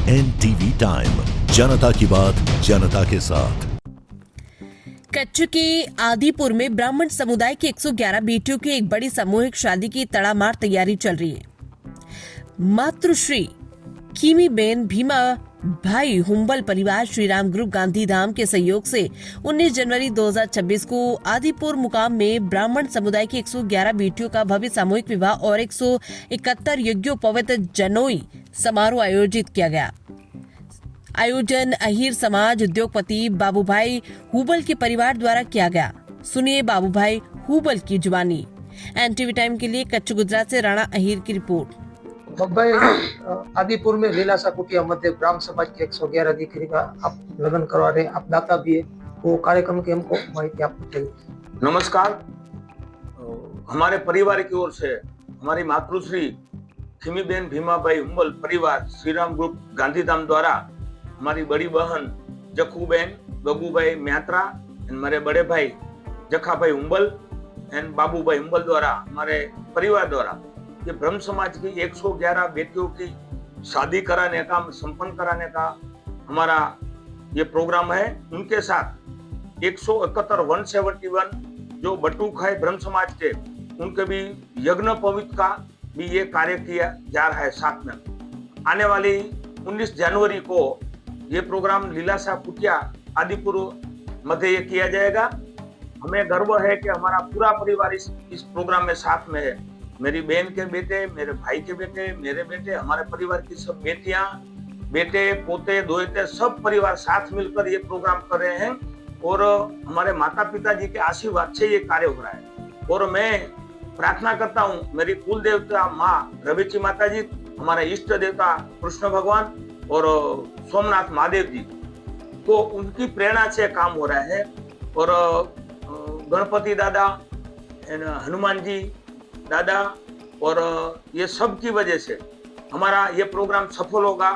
NTV time, जनता की बात जनता के साथ। कच्छ के आदिपुर में ब्राह्मण समुदाय की 111 बेटियों की एक बड़ी सामूहिक शादी की तड़ामार तैयारी चल रही है। मातृश्री कीमी बेन भीमा भाई हुंबल परिवार श्रीराम ग्रुप गांधीधाम के सहयोग से 19 जनवरी 2026 को आदिपुर मुकाम में ब्राह्मण समुदाय की 111 बेटियों का भव्य सामूहिक विवाह और 171 यज्ञोपवीत जनोई समारोह आयोजित किया गया। आयोजन अहीर समाज उद्योगपति बाबूभाई हुबल के परिवार द्वारा किया गया। सुनिए बाबूभाई हुबल की जुबानी। एनटीवी टाइम के लिए कच्छ गुजरात से राणा अहीर की रिपोर्ट। भाई आदिपुर में लीलासा कुटिया मध्य ब्राह्मण समाज की 111 दीकरी का आप लगन करवा रहे हैं, आप दाता भी है, वो कार्यक्रम की हमको माहिती आप बताइए। नमस्कार। हमारे परिवार की ओर से हमारी मातृश्री खीमीबेन भीमाभाई हुंबल परिवार श्रीराम ग्रुप गांधीधाम द्वारा हमारी बड़ी बहन जखूबेन बगूभाई म्यात्रा एंड हमारे बड़े भाई जखाभाई हुंबल एंड बाबूभाई हुंबल द्वारा हमारे परिवार द्वारा ये ब्रह्म समाज की 111 बेटियों की शादी कराने का, संपन्न कराने का हमारा ये प्रोग्राम है। उनके साथ 171 जो बटूक है ब्रह्म समाज के, उनके भी यज्ञ पवित्र का भी ये कार्य किया जा रहा है। साथ में आने वाली 19 जनवरी को ये प्रोग्राम लीलासा कुटिया आदिपुर मध्य ये किया जाएगा। हमें गर्व है कि हमारा पूरा परिवार इस प्रोग्राम में साथ में है। मेरी बहन के बेटे, मेरे भाई के बेटे, मेरे बेटे, हमारे परिवार की सब बेटियां, बेटे, पोते, दोहते, सब परिवार साथ मिलकर ये प्रोग्राम कर रहे हैं और हमारे माता पिता जी के आशीर्वाद से ये कार्य हो रहा है। और मैं प्रार्थना करता हूँ मेरी कुल देवता माँ रविची माता जी, हमारे इष्ट देवता कृष्ण भगवान और सोमनाथ महादेव जी को, उनकी प्रेरणा से काम हो रहा है। और गणपति दादा, हनुमान जी दादा और ये सब की वजह से हमारा ये प्रोग्राम सफल होगा।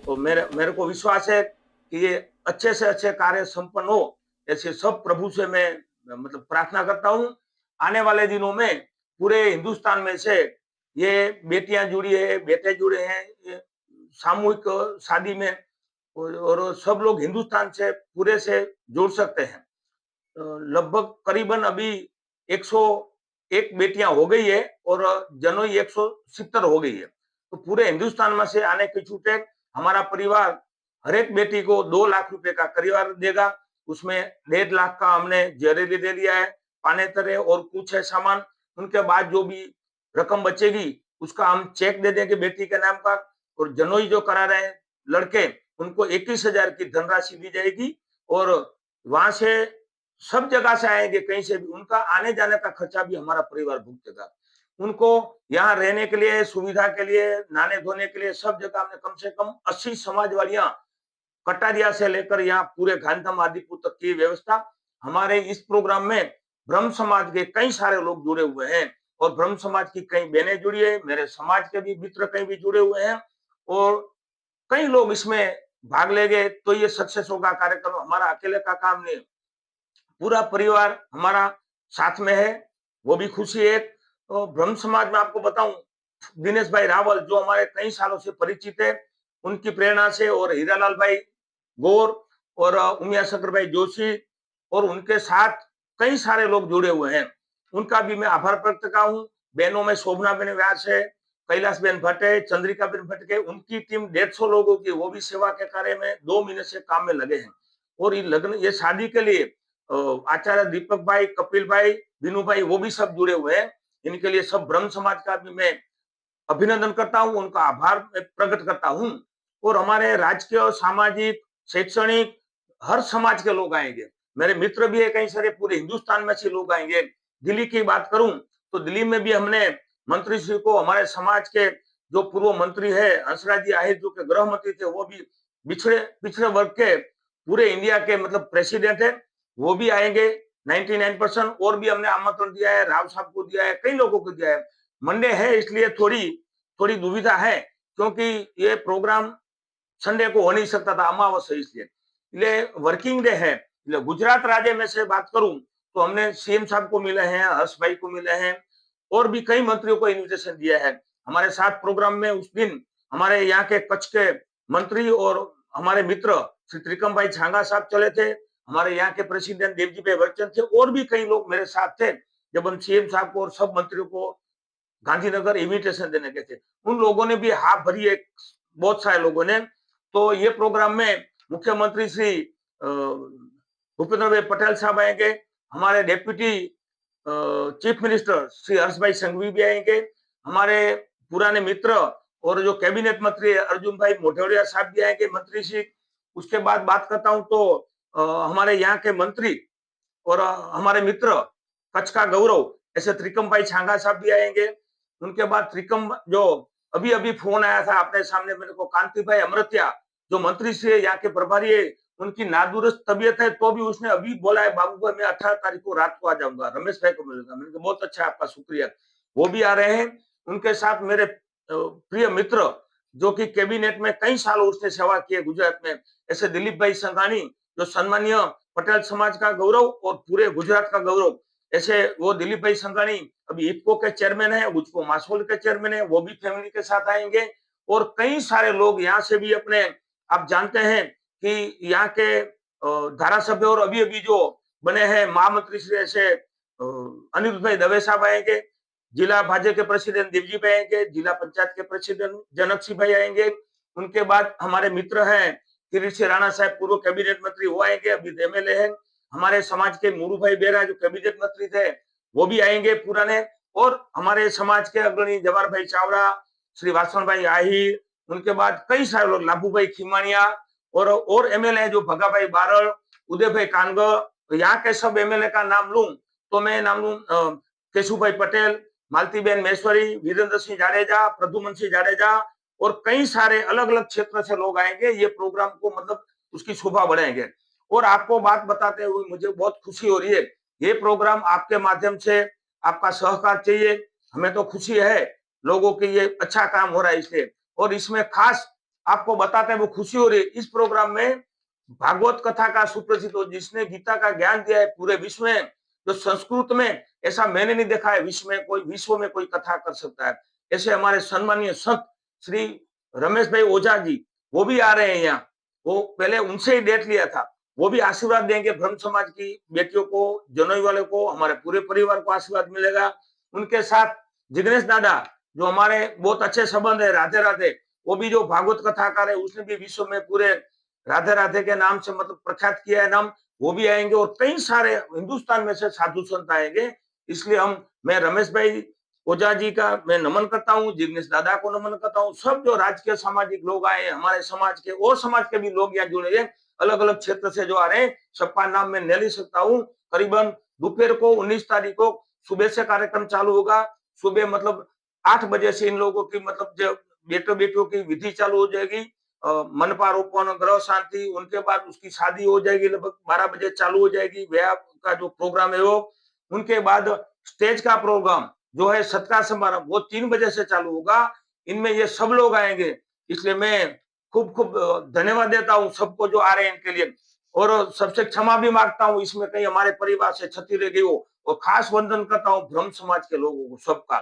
तो मेरे को विश्वास है कि ये अच्छे से अच्छे कार्य संपन्न हो, ऐसे सब प्रभु से मैं मतलब प्रार्थना करता हूँ। आने वाले दिनों में पूरे हिंदुस्तान में से ये बेटियां जुड़ी है, बेटे जुड़े हैं ये सामूहिक शादी में, और सब लोग हिंदुस्तान से पूरे से जुड़ सकते हैं। लगभग करीबन अभी 101 बेटियां हो गई है और जनोई 170 हो गई है। तो पूरे हिंदुस्तान में से आने की छूटे हमारा परिवार हर एक बेटी को 2 लाख रुपए का परिवार देगा। उसमें 1.5 लाख का हमने ज्वेलरी दे दिया है, पाने तरे और कुछ है सामान। उनके बाद जो भी रकम बचेगी उसका हम चेक दे देंगे बेटी के नाम का। और जनोई जो करा रहे हैं लड़के, उनको 21,000 की धनराशि दी जाएगी और वहां से सब जगह से आएंगे, कहीं से भी उनका आने जाने का खर्चा भी हमारा परिवार भुगतेगा। उनको यहाँ रहने के लिए, सुविधा के लिए, नहाने धोने के लिए सब जगह हमने कम से कम 80 समाज वालियां कटारिया से लेकर यहाँ पूरे गांधीधाम आदिपुर तक की व्यवस्था। हमारे इस प्रोग्राम में ब्रह्म समाज के कई सारे लोग जुड़े हुए हैं और ब्रह्म समाज की कई बहनें जुड़ी है, मेरे समाज के भी मित्र कई भी जुड़े हुए हैं और कई लोग इसमें भाग लेंगे। तो ये सक्सेस होगा कार्यक्रम, हमारा अकेले का काम नहीं, पूरा परिवार हमारा साथ में है, वो भी खुशी है। तो ब्रह्म समाज में आपको बताऊं, दिनेश भाई रावल जो हमारे कई सालों से परिचित है, उनकी प्रेरणा से, और हीरालाल भाई गौर और उमिया शंकर भाई जोशी और उनके साथ कई सारे लोग जुड़े हुए हैं, उनका भी मैं आभार व्यक्त करता हूँ। बहनों में शोभना बेन व्यास है, कैलाश बेन भट्ट है, चंद्रिका बेन भट्ट है, उनकी टीम 150 लोगों की, वो भी सेवा के कार्य में 2 महीने से काम में लगे हैं। और ये शादी के लिए आचार्य दीपक भाई, कपिल भाई, विनू भाई, वो भी सब जुड़े हुए हैं। इनके लिए सब ब्रह्म समाज का भी मैं अभिनंदन करता हूँ, उनका आभार प्रकट करता हूँ। और हमारे राजकीय, सामाजिक, शैक्षणिक हर समाज के लोग आएंगे, मेरे मित्र भी है कई सारे, पूरे हिंदुस्तान में से लोग आएंगे। दिल्ली की बात करूं तो दिल्ली में भी हमने मंत्री श्री को, हमारे समाज के जो पूर्व मंत्री है हंसराज जी आहिर जो के गृह मंत्री थे, वो भी पिछड़े वर्ग के पूरे इंडिया के मतलब प्रेसिडेंट है, वो भी आएंगे 99%। और भी हमने आमंत्रण दिया है, राव साहब को दिया है, कई लोगों को दिया है। मंडे है इसलिए थोड़ी दुविधा है, क्योंकि ये प्रोग्राम संडे को हो नहीं सकता था, अमावस है इसलिए वर्किंग डे है। गुजरात राज्य में से बात करूं तो हमने सीएम साहब को मिले हैं, हर्ष भाई को मिले हैं और भी कई मंत्रियों को इन्विटेशन दिया है। हमारे साथ प्रोग्राम में उस दिन हमारे यहाँ के कच्छ के मंत्री और हमारे मित्र श्री त्रिकम भाई छांगा साहब चले थे, हमारे यहाँ के प्रेसिडेंट देवजी भाई वर्चन थे, और भी कई लोग मेरे साथ थे जब हम सीएम साहब को और सब मंत्रियों को गांधीनगर इन्विटेशन देने गए थे। उन लोगों ने भी हाथ भरी है, बहुत सारे लोगों ने। तो ये प्रोग्राम में मुख्यमंत्री श्री भूपेंद्र भाई पटेल साहब आएंगे, हमारे deputy chief minister Shri Harsh भाई संघवी भी आएंगे, हमारे पुराने मित्र और जो कैबिनेट मंत्री अर्जुन भाई मोढवाडिया साहब भी आएंगे मंत्री श्री। उसके बाद बात करता हूं तो हमारे यहाँ के मंत्री और हमारे मित्र कच्छ का गौरव ऐसे त्रिकम भाई छांगा साहब भी आएंगे। उनके बाद त्रिकम जो अभी अभी फोन आया था अपने सामने मेरे को, कांति भाई अमृत्या जो मंत्री श्री यहाँ के प्रभारी है, उनकी नादुरुस्त तबीयत है तो भी उसने अभी बोला है बाबू भाई मैं 18 तारीख को रात को आ जाऊंगा, रमेश भाई को मिलूंगा। मैंने कहा बहुत अच्छा, आपका शुक्रिया। वो भी आ रहे हैं। उनके साथ मेरे प्रिय मित्र जो कि कैबिनेट में कई सालों उसने सेवा की है गुजरात में, ऐसे दिलीप भाई संघानी जो सम्मानीय पटेल समाज का गौरव और पूरे गुजरात का गौरव, ऐसे वो दिलीप भाई संघानी अभी इफ्को के चेयरमैन है, उचको मासोल के चेयरमैन है, वो भी फैमिली के साथ आएंगे। और कई सारे लोग यहाँ से भी अपने, आप जानते हैं कि यहाँ के धारासभ्य और अभी अभी जो बने हैं महामंत्री श्री ऐसे अनिरुद्ध भाई दवे साहब आएंगे, जिला भाजपा के प्रेसिडेंट देवजी भाई आएंगे, जिला पंचायत के प्रेसिडेंट जनक सिंह भाई आएंगे। उनके बाद हमारे मित्र हैं किरीट सिंह राणा साहब पूर्व कैबिनेट मंत्री, वो आएंगे, अभी एमएलए हैं। हमारे समाज के मूरू भाई बेरा जो कैबिनेट मंत्री थे वो भी आएंगे पुराने। और हमारे समाज के अग्रणी जवाहर भाई चावड़ा, श्री वासण भाई आहिर, उनके बाद कई सारे लोग, लाभू भाई खीमानिया और एमएलए जो भगा भाई बारड़, उदय भाई कानगर, यहाँ के सब एमएलए का नाम लूं तो मैं नाम लूं केशुभाई पटेल, मालतीबेन मेश्वरी, वीरेंद्र सिंह जाडेजा, प्रद्युमन सिंह जाडेजा और कई सारे अलग अलग क्षेत्र से लोग आएंगे। ये प्रोग्राम को मतलब उसकी शोभा बढ़ाएंगे। और आपको बात बताते हुए मुझे बहुत खुशी हो रही है, ये प्रोग्राम आपके माध्यम से आपका सहकार चाहिए, हमें तो खुशी है लोगों के ये अच्छा काम हो रहा है इसलिए। और इसमें खास आपको बताते हुए खुशी हो रही है, इस प्रोग्राम में भागवत कथा का सुप्रसिद्ध हो, जिसने गीता का ज्ञान दिया है पूरे विश्व में, जो संस्कृत में ऐसा मैंने नहीं देखा है विश्व में कोई कथा कर सकता है, ऐसे हमारे सम्मानीय संत श्री रमेश भाई ओझा जी वो भी आ रहे हैं यहाँ। वो पहले उनसे ही डेट लिया था, वो भी आशीर्वाद देंगे ब्रह्म समाज की बेटियों को, जनोई वाले को, हमारे पूरे परिवार को आशीर्वाद मिलेगा। उनके साथ जिग्नेश दादा जो हमारे बहुत अच्छे संबंध है, राधे राधे, वो भी जो भागवत कथाकार है, उसने भी विश्व में पूरे राधे राधे के नाम से मतलब प्रख्यात किया है नाम, वो भी आएंगे। और कई सारे हिंदुस्तान में से साधु संत आएंगे। इसलिए मैं रमेश भाई ओझा जी का मैं नमन करता हूँ, जिग्नेश दादा को नमन करता हूँ, सब जो राजकीय सामाजिक लोग आए हैं, हमारे समाज के और समाज के भी लोग यहाँ जुड़े हैं, अलग अलग क्षेत्र से जो आ रहे हैं, सबका नाम मैं नहीं ले सकता हूँ। करीबन दोपहर को 19 तारीख को सुबह से कार्यक्रम चालू होगा। सुबह मतलब 8 बजे से इन लोगों की मतलब जो बेटियों की विधि चालू हो जाएगी, मनपा रोपण, ग्रह शांति, उनके बाद उसकी शादी हो जाएगी, लगभग 12 बजे चालू हो जाएगी ब्याह का जो प्रोग्राम है वो। उनके बाद स्टेज का प्रोग्राम जो है सत्कार समारोह वो 3 बजे से चालू होगा। इनमें ये सब लोग आएंगे, इसलिए मैं खूब खूब धन्यवाद देता हूँ सबको जो आ रहे हैं इनके लिए। और सबसे क्षमा भी मांगता हूँ इसमें कहीं हमारे परिवार से क्षति रह गई हो, और खास वंदन करता हूँ ब्रह्म समाज के लोगों को सबका।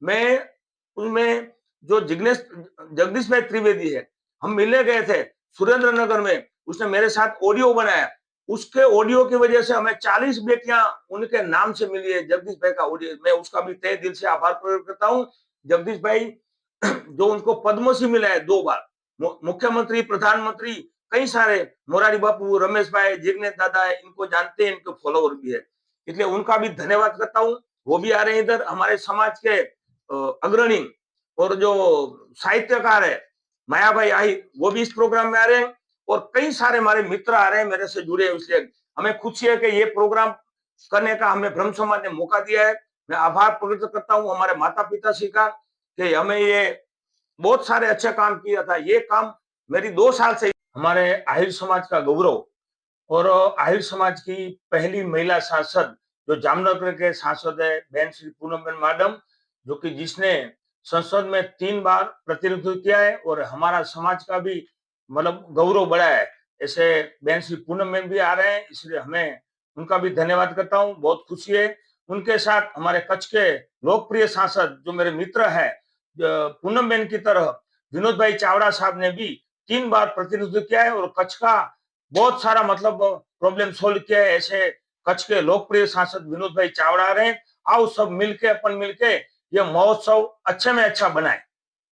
मैं उसमें जो जगदीश भाई त्रिवेदी है, हम मिलने गए थे सुरेंद्र नगर में, उसने मेरे साथ ऑडियो बनाया, उसके ऑडियो की वजह से हमें 40 बेटियां उनके नाम से मिली है। जगदीश भाई का ऑडियो, मैं उसका भी तहे दिल से आभार प्रकट करता हूँ। जगदीश भाई जो उनको पद्मश्री मिला है 2 बार, मुख्यमंत्री, प्रधानमंत्री, कई सारे, मोरारी बापू, रमेश भाई, जिग्नेश दादा है, इनको जानते हैं, इनके फॉलोअर भी है, इसलिए उनका भी धन्यवाद करता हूँ। वो भी आ रहे हैं इधर। हमारे समाज के अग्रणी और जो साहित्यकार है माया भाई आहिर, वो भी इस प्रोग्राम में आ रहे हैं। और कई सारे हमारे मित्र आ रहे हैं मेरे से जुड़े, इसलिए हमें खुशी है कि ये प्रोग्राम करने का हमें ब्रह्म समाज ने मौका दिया है। मैं आभार प्रकट करता हूँ हमारे माता पिता श्री का कि हमें ये बहुत सारे अच्छे काम किया था। ये काम मेरी 2 साल से हमारे आहिर समाज का गौरव और आहिर समाज की पहली महिला सांसद जो जामनगर के सांसद है बहन श्री पूनमबेन माडम, जो कि जिसने संसद में 3 बार प्रतिनिधित्व किया है और हमारा समाज का भी मतलब गौरव बढ़ा है। ऐसे बहन श्री पूनमबेन भी आ रहे हैं, इसलिए हमें उनका भी धन्यवाद करता हूँ, बहुत खुशी है। उनके साथ हमारे कच्छ के लोकप्रिय सांसद जो मेरे मित्र हैं पूनमबेन की तरह विनोद भाई चावड़ा साहब ने भी 3 बार प्रतिनिधित्व किया है और कच्छ का बहुत सारा मतलब प्रॉब्लम सोल्व किया है। ऐसे कच्छ के लोकप्रिय सांसद विनोद भाई चावड़ा रहे। आओ सब मिलके ये महोत्सव अच्छे में अच्छा बनाए।